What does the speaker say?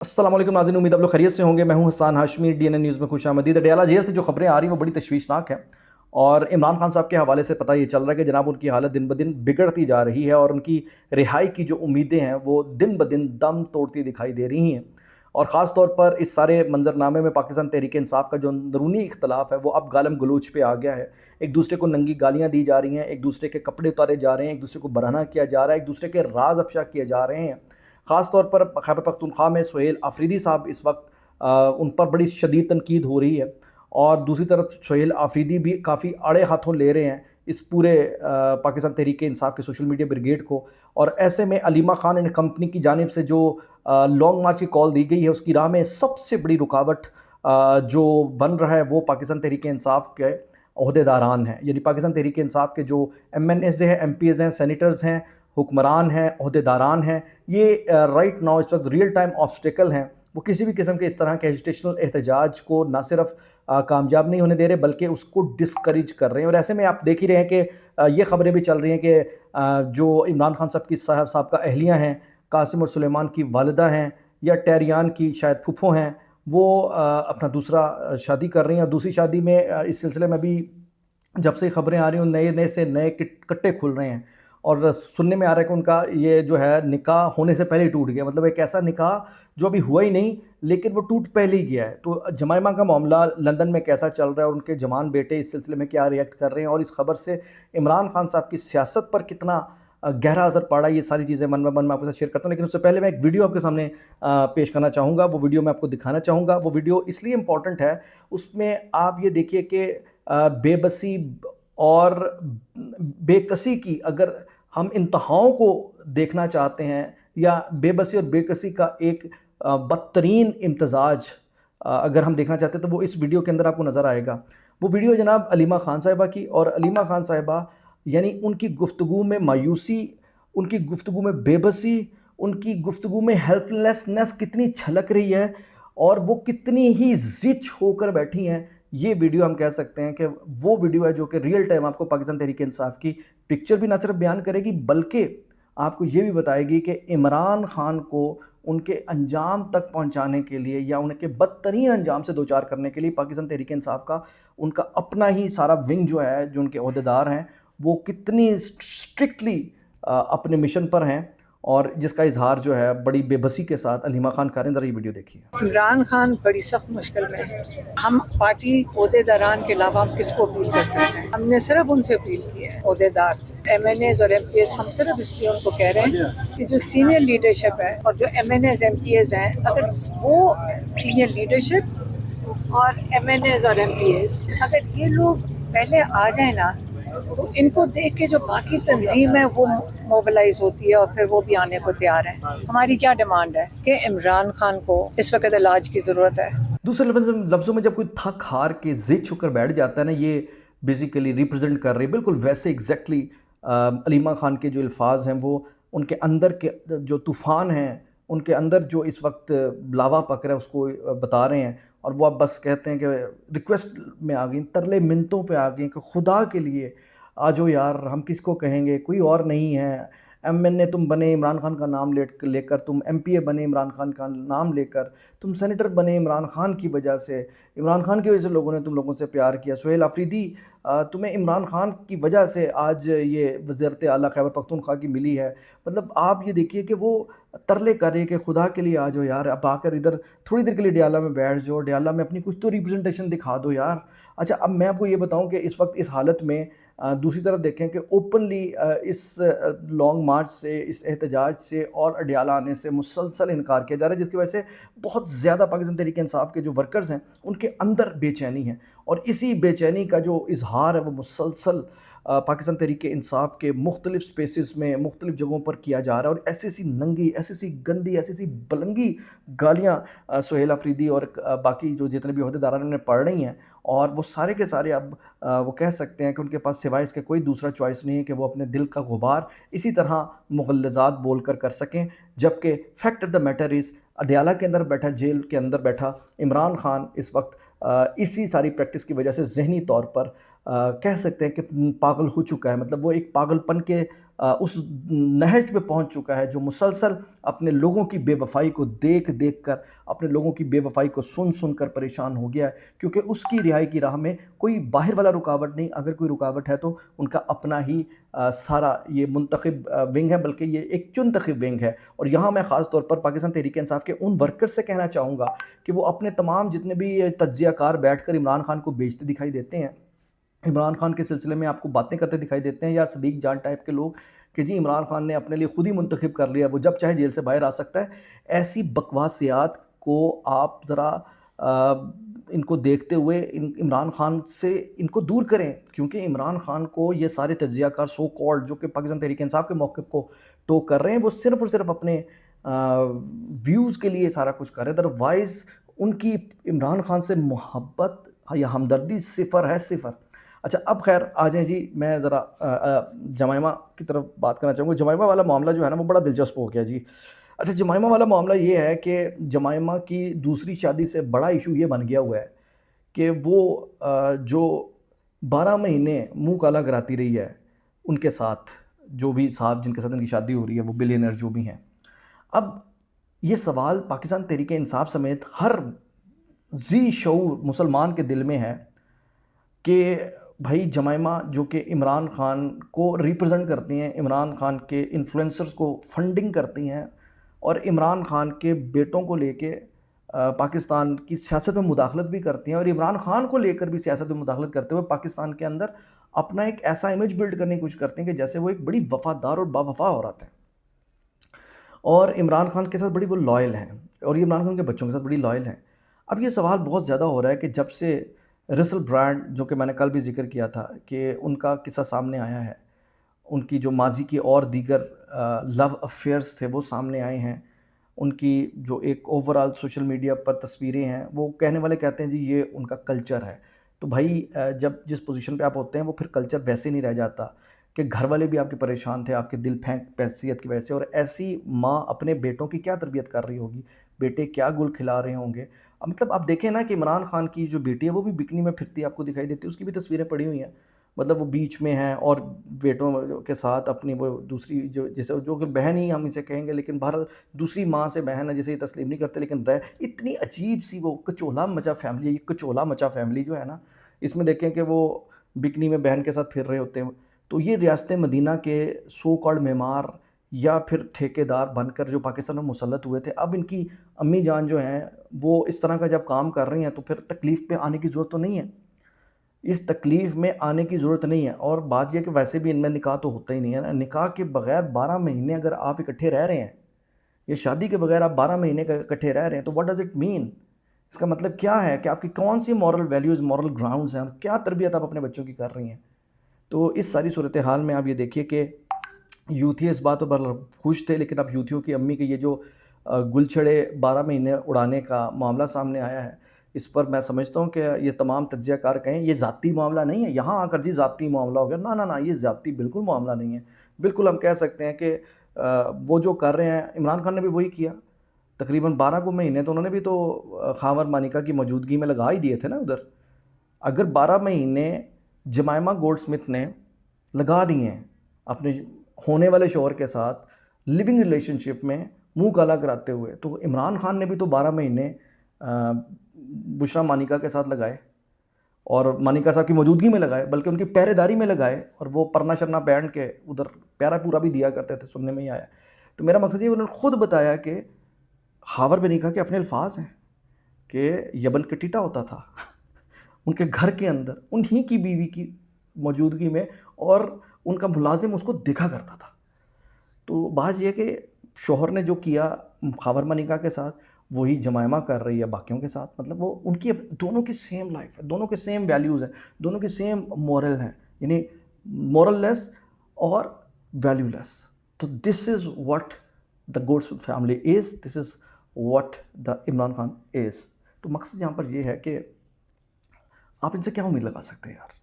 अस्सलाम वालेकुम नाज़रीन, उम्मीद आप लोग खैरियत से होंगे। मैं हूं हसन हाशमी, डीएनए न्यूज़ में खुशामदीद। अडयाला जेल से जो खबरें आ रही हैं वो बड़ी तशवीशनाक हैं और इमरान खान साहब के हवाले से पता ये चल रहा है कि जनाब उनकी हालत दिन ब दिन बिगड़ती जा रही है और उनकी रिहाई की जो उम्मीदें हैं वो दिन ब दिन दम तोड़ती दिखाई दे रही हैं। और ख़ास तौर पर इस सारे मंजरनामे में पाकिस्तान तहरीक इंसाफ का जो अंदरूनी इख्तलाफ है वो अब गालम गलोच पे आ गया है। एक दूसरे को नंगी गालियाँ दी जा रही हैं, एक दूसरे के कपड़े उतारे जा रहे हैं, एक दूसरे को बरहना किया जा रहा है, एक दूसरे के राज अफशा किए जा रहे हैं। ख़ास तौर पर खैबर पख्तूनख्वा में सुहेल आफरीदी साहब इस वक्त उन पर बड़ी शदीद तनकीद हो रही है और दूसरी तरफ सुहेल आफरीदी भी काफ़ी अड़े हाथों ले रहे हैं इस पूरे पाकिस्तान तहरीक इंसाफ के सोशल मीडिया ब्रिगेड को। और ऐसे में अलीमा खान एंड कंपनी की जानिब से जो लॉन्ग मार्च की कॉल दी गई है उसकी राह में सबसे बड़ी रुकावट जो बन रहा है वो पाकिस्तान तहरीक इंसाफ के अहदेदारान हैं। यानी पाकिस्तान तहरीक इंसाफ के जो MNAs हैं, MPs हैं, सेनेटर्स हैं, हुक्मरान हैं, अहदेदारान हैं, ये राइट नाउ इस वक्त रियल टाइम ऑब्स्टिकल हैं। वो किसी भी किस्म के इस तरह के एजुटेशनल एहतजाज को ना सिर्फ कामयाब नहीं होने दे रहे बल्कि उसको डिस्करेज कर रहे हैं। और ऐसे में आप देख ही रहे हैं कि ये खबरें भी चल रही हैं कि जो इमरान खान साहब की साहब का अहलियाँ हैं, कासिम और सुलेमान की वालिदा हैं या टैरियान की शायद फूफो हैं, वो अपना दूसरा शादी कर रही हैं। और दूसरी शादी में इस सिलसिले में भी जब से खबरें आ रही हैं नए नए से नए कट्टे खुल रहे हैं और सुनने में आ रहा है कि उनका ये जो है निकाह होने से पहले ही टूट गया। मतलब एक ऐसा निकाह जो अभी हुआ ही नहीं लेकिन वो टूट पहले ही गया है। तो जमाइमा का मामला लंदन में कैसा चल रहा है और उनके जवान बेटे इस सिलसिले में क्या रिएक्ट कर रहे हैं और इस खबर से इमरान खान साहब की सियासत पर कितना गहरा असर पड़ा, ये सारी चीज़ें मन में आपके साथ शेयर करता हूँ। लेकिन उससे पहले मैं एक वीडियो आपके सामने पेश करना चाहूँगा। वो वीडियो मैं आपको दिखाना चाहूँगा। वो वीडियो इसलिए इम्पॉर्टेंट है, उसमें आप ये देखिए कि बेबसी और बेकसी की अगर हम इंतहाओं को देखना चाहते हैं या बेबसी और बेकसी का एक बदतरीन इम्तजाज अगर हम देखना चाहते हैं तो वो इस वीडियो के अंदर आपको नज़र आएगा। वो वीडियो जनाब अलीमा खान साहिबा की, और अलीमा खान साहिबा यानी उनकी गुफ्तगू में मायूसी, उनकी गुफ्तगू में बेबसी, उनकी गुफ्तगू में हेल्पलेसनेस कितनी छलक रही है और वो कितनी ही ज़िच होकर बैठी हैं। ये वीडियो हम कह सकते हैं कि वो वीडियो है जो कि रियल टाइम आपको पाकिस्तान तहरीक इंसाफ की पिक्चर भी ना सिर्फ बयान करेगी बल्कि आपको ये भी बताएगी कि इमरान खान को उनके अंजाम तक पहुंचाने के लिए या उनके बदतरीन अंजाम से दो चार करने के लिए पाकिस्तान तहरीक इंसाफ का उनका अपना ही सारा विंग जो है, जो उनके अहदेदार हैं, वो कितनी स्ट्रिक्टली अपने मिशन पर हैं और जिसका इजहार जो है बड़ी बेबसी के साथ अलीमा खान कर रहे हैं। ज़रा ये वीडियो देखिए। इमरान खान बड़ी सख्त मुश्किल में है। हम पार्टी अहदेदारान के अलावा हम किसको अपील कर सकते हैं? हमने सिर्फ उनसे अपील की है, अहदेदार से। MNAs और MPs हम सिर्फ इसलिए उनको कह रहे हैं कि जो सीनियर लीडरशिप है और जो MNAs MPs हैं, अगर वो सीनियर लीडरशिप और MNAs और MPs अगर ये लोग पहले आ जाए ना तो इनको देख के जो बाकी तंजीम है वो मोबिलाइज होती है और फिर वो भी आने को तैयार है। हमारी क्या डिमांड है कि इमरान खान को इस वक्त इलाज की ज़रूरत है। दूसरे लफ्ज़ों में जब कोई थक हार के ज़िद होकर बैठ जाता है ना, ये बेसिकली रिप्रेजेंट कर रही है बिल्कुल वैसे एग्जैक्टली अलीमा खान के जो अल्फाज हैं वो उनके अंदर के जो तूफ़ान हैं, उनके अंदर जो इस वक्त लावा पक रहा है उसको बता रहे हैं। और वो अब बस कहते हैं कि रिक्वेस्ट में आ गई, तरले मिन्नतों पे आ गई कि खुदा के लिए आ जाओ यार, हम किसको कहेंगे, कोई और नहीं है। MNA तुम बने इमरान खान का नाम लेकर, तुम MPA बने इमरान खान का नाम लेकर, तुम सेनेटर बने इमरान खान की वजह से, इमरान खान की वजह से लोगों ने तुम लोगों से प्यार किया। सुहेल आफरीदी, तुम्हें इमरान खान की वजह से आज ये वज़ीरत आला खैबर पख्तूनख्वा की मिली है। मतलब आप ये देखिए कि वो तरले कर रहे कि खुदा के लिए आ जाओ यार, अब आकर इधर थोड़ी देर के लिए डयाला में बैठ जाओ, डयाला में अपनी कुछ तो रिप्रेजेंटेशन दिखा दो यार। अच्छा, अब मैं आपको ये बताऊं कि इस वक्त इस हालत में दूसरी तरफ देखें कि ओपनली इस लॉन्ग मार्च से, इस एहतजाज से और अडयाला आने से मुसलसल इनकार किया जा रहा है, जिसकी वजह से बहुत ज़्यादा पाकिस्तान तहरीक इंसाफ के जो वर्कर्स हैं उनके अंदर बेचैनी है। और इसी बेचैनी का जो इजहार है वो मुसलसल पाकिस्तान तहरीक इंसाफ के मुख्तलिफ स्पेसिस में मुख्तलिफ जगहों पर किया जा रहा है। और ऐसी सी नंगी, ऐसी सी गंदी, ऐसी सी बलंगी गालियाँ सुहेल आफरीदी और बाकी जो जितने भी अहदेदारान ने पढ़ रही हैं और वो सारे के सारे अब वो कह सकते हैं कि उनके पास सिवाय इसके कोई दूसरा चॉइस नहीं है कि वो अपने दिल का गुबार इसी तरह मुग़ल्लज़ात बोल कर सकें। जबकि fact of the matter is Adiala के अंदर बैठा, जेल के अंदर बैठा इमरान खान इस वक्त इसी सारी प्रैक्टिस की वजह से ज़हनी तौर पर कह सकते हैं कि पागल हो चुका है। मतलब वो एक पागलपन के اس نہج پہ پہنچ چکا ہے جو مسلسل اپنے لوگوں کی بے وفائی کو دیکھ دیکھ کر، اپنے لوگوں کی بے وفائی کو سن سن کر پریشان ہو گیا ہے، کیونکہ اس کی رہائی کی راہ میں کوئی باہر والا رکاوٹ نہیں، اگر کوئی رکاوٹ ہے تو ان کا اپنا ہی سارا یہ منتخب ونگ ہے، بلکہ یہ ایک چنتخب ونگ ہے۔ اور یہاں میں خاص طور پر پاکستان تحریک انصاف کے ان ورکر سے کہنا چاہوں گا کہ وہ اپنے تمام جتنے بھی تجزیہ کار بیٹھ کر عمران خان کو بیچتے دکھائی دیتے ہیں، عمران خان کے سلسلے میں آپ کو باتیں کرتے دکھائی دیتے ہیں، یا صدیق جان ٹائپ کے لوگ کہ جی عمران خان نے اپنے لیے خود ہی منتخب کر لیا، وہ جب چاہے جیل سے باہر آ سکتا ہے، ایسی بکواسیات کو آپ ذرا ان کو دیکھتے ہوئے عمران خان سے ان کو دور کریں، کیونکہ عمران خان کو یہ سارے تجزیہ کار سو کالڈ جو کہ پاکستان تحریک انصاف کے موقف کو ٹوک کر رہے ہیں، وہ صرف اور صرف اپنے ویوز کے لیے سارا کچھ کر رہے ہیں، ادروائز ان کی عمران خان سے محبت یا ہمدردی صفر ہے، صفر۔ اچھا اب خیر آ جائیں جی، میں ذرا جمائمہ کی طرف بات کرنا چاہوں گا۔ جمائمہ والا معاملہ جو ہے نا وہ بڑا دلچسپ ہو گیا جی۔ اچھا جمائمہ والا معاملہ یہ ہے کہ جمائمہ کی دوسری شادی سے بڑا ایشو یہ بن گیا ہوا ہے کہ وہ جو 12 مہینے منہ کالا کراتی رہی ہے ان کے ساتھ، جو بھی صاحب جن کے ساتھ ان کی شادی ہو رہی ہے وہ بلینئر جو بھی ہیں، اب یہ سوال پاکستان تحریک انصاف سمیت ہر ذی شعور مسلمان کے دل میں ہے کہ بھائی جمائمہ جو کہ عمران خان کو ریپرزنٹ کرتی ہیں، عمران خان کے انفلوئنسرز کو فنڈنگ کرتی ہیں، اور عمران خان کے بیٹوں کو لے کے پاکستان کی سیاست میں مداخلت بھی کرتی ہیں، اور عمران خان کو لے کر بھی سیاست میں مداخلت کرتے ہوئے پاکستان کے اندر اپنا ایک ایسا امیج بلڈ کرنے کی کوشش کرتے ہیں کہ جیسے وہ ایک بڑی وفادار اور باوفا عورت ہے، اور عمران خان کے ساتھ بڑی وہ لائل ہیں، اور یہ عمران خان کے بچوں کے ساتھ بڑی لائل ہیں۔ اب یہ سوال بہت زیادہ ہو رہا ہے کہ جب سے رسل برانڈ جو کہ میں نے کل بھی ذکر کیا تھا کہ ان کا قصہ سامنے آیا ہے، ان کی جو ماضی کی اور دیگر لو افیئرز تھے وہ سامنے آئے ہیں، ان کی جو ایک اوورال سوشل میڈیا پر تصویریں ہیں، وہ کہنے والے کہتے ہیں جی یہ ان کا کلچر ہے۔ تو بھائی جب جس پوزیشن پہ آپ ہوتے ہیں وہ پھر کلچر ویسے نہیں رہ جاتا کہ گھر والے بھی آپ کے پریشان تھے آپ کے دل پھینک حیثیت کی وجہ سے، اور ایسی ماں اپنے بیٹوں کی کیا تربیت کر رہی ہوگی، بیٹے کیا گل کھلا رہے ہوں گے۔ مطلب آپ دیکھیں نا کہ عمران خان کی جو بیٹی ہے وہ بھی بکنی میں پھرتی آپ کو دکھائی دیتی ہے، اس کی بھی تصویریں پڑی ہوئی ہیں، مطلب وہ بیچ میں ہیں اور بیٹوں کے ساتھ اپنی وہ دوسری جو جسے جو کہ بہن ہی ہم اسے کہیں گے، لیکن بہرحال دوسری ماں سے بہن ہے جسے یہ تسلیم نہیں کرتے، لیکن اتنی عجیب سی وہ کچولا مچا فیملی ہے، یہ کچولا مچا فیملی جو ہے نا، اس میں دیکھیں کہ وہ بکنی میں بہن کے ساتھ پھر رہے ہوتے ہیں۔ تو یہ ریاست مدینہ کے سو کالڈ معمار یا پھر ٹھیکیدار بن کر جو پاکستان میں مسلط ہوئے تھے، اب ان کی امی جان جو ہیں وہ اس طرح کا جب کام کر رہی ہیں تو پھر تکلیف پہ آنے کی ضرورت تو نہیں ہے، اس تکلیف میں آنے کی ضرورت نہیں ہے۔ اور بات یہ کہ ویسے بھی ان میں نکاح تو ہوتا ہی نہیں ہے نا، نکاح کے بغیر 12 مہینے اگر آپ اکٹھے رہ رہے ہیں، یہ شادی کے بغیر آپ 12 مہینے اکٹھے رہ رہے ہیں، تو واٹ ڈز اٹ مین؟ اس کا مطلب کیا ہے کہ آپ کی کون سی مورل ویلیوز، مورل گراؤنڈز ہیں، کیا تربیت آپ اپنے بچوں کی کر رہی ہیں؟ تو اس ساری صورتحال میں آپ یہ دیکھیے کہ یوتھی اس بات پر خوش تھے، لیکن اب یوتھیوں کی امی کے یہ جو گل چھڑے 12 مہینے اڑانے کا معاملہ سامنے آیا ہے، اس پر میں سمجھتا ہوں کہ یہ تمام تجزیہ کار کہیں یہ ذاتی معاملہ نہیں ہے، یہاں آ کر جی ذاتی معاملہ ہو گیا، نہ یہ ذاتی بالکل معاملہ نہیں ہے۔ بالکل ہم کہہ سکتے ہیں کہ وہ جو کر رہے ہیں، عمران خان نے بھی وہی کیا، تقریباً 12 کو مہینے تو انہوں نے بھی تو خاور مانیکا کی موجودگی میں لگا ہی دیے تھے نا ادھر۔ اگر 12 مہینے جمائمہ گولڈ سمتھ نے لگا دیے ہیں اپنے ہونے والے شوہر کے ساتھ لیونگ ریلیشن شپ میں منہ کالا کراتے ہوئے، تو عمران خان نے بھی تو 12 مہینے بشرا مانیکا کے ساتھ لگائے، اور مانیکا صاحب کی موجودگی میں لگائے، بلکہ ان کی پہرے داری میں لگائے، اور وہ پرنا شرنا پہن کے ادھر پیارا پورا بھی دیا کرتے تھے، سننے میں ہی آیا۔ تو میرا مقصد یہ انہوں نے خود بتایا کہ خاور مانیکا کے اپنے الفاظ ہیں کہ یبن کٹیٹا ہوتا تھا ان کے گھر کے اندر انہی کی بیوی کی موجودگی میں، اور ان کا ملازم اس کو دیکھا کرتا تھا۔ تو بات یہ کہ شوہر نے جو کیا خاور مانیکا کے ساتھ وہی جمائمہ کر رہی ہے باقیوں کے ساتھ، مطلب وہ ان کی دونوں کی سیم لائف ہے، دونوں کے سیم ویلیوز ہیں، دونوں کے سیم مورل ہیں، یعنی مورل لیس اور ویلیو لیس۔ تو this is what the Goldsmith family is, this is what the Imran Khan is. تو مقصد یہاں پر یہ ہے کہ آپ ان سے کیا امید لگا سکتے ہیں یار؟